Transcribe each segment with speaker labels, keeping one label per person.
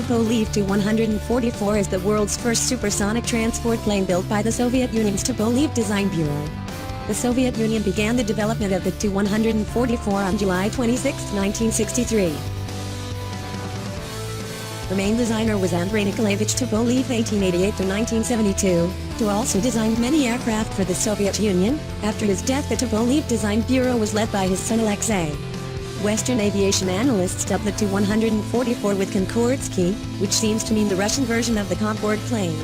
Speaker 1: Tupolev Tu-144 is the world's first supersonic transport plane built by the Soviet Union's Tupolev Design Bureau. The Soviet Union began the development of the Tu-144 on July 26, 1963. The main designer was Andrei Nikolaevich Tupolev (1888–1972), who also designed many aircraft for the Soviet Union. After his death, the Tupolev Design Bureau was led by his son Alexei. Western aviation analysts dubbed the Tu-144 with Concordski, which seems to mean the Russian version of the Concorde plane.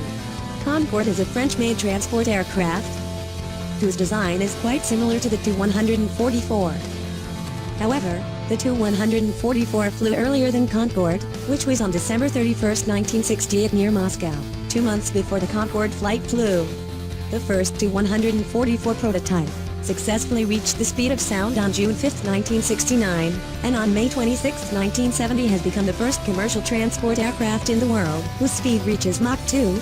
Speaker 1: Concorde is a French-made transport aircraft whose design is quite similar to the Tu-144. However, the Tu-144 flew earlier than Concorde, which was on December 31, 1968 near Moscow, 2 months before the Concorde flight flew. The first Tu-144 prototype successfully reached the speed of sound on June 5, 1969, and on May 26, 1970 has become the first commercial transport aircraft in the world whose speed reaches Mach 2,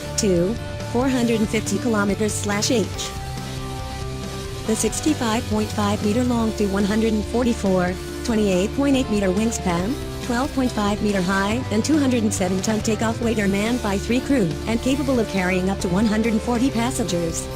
Speaker 1: 450 km/h. The 65.5-meter-long Tu-144, 28.8-meter wingspan, 12.5-meter high, and 207-ton takeoff weight are manned by 3 crew and capable of carrying up to 140 passengers.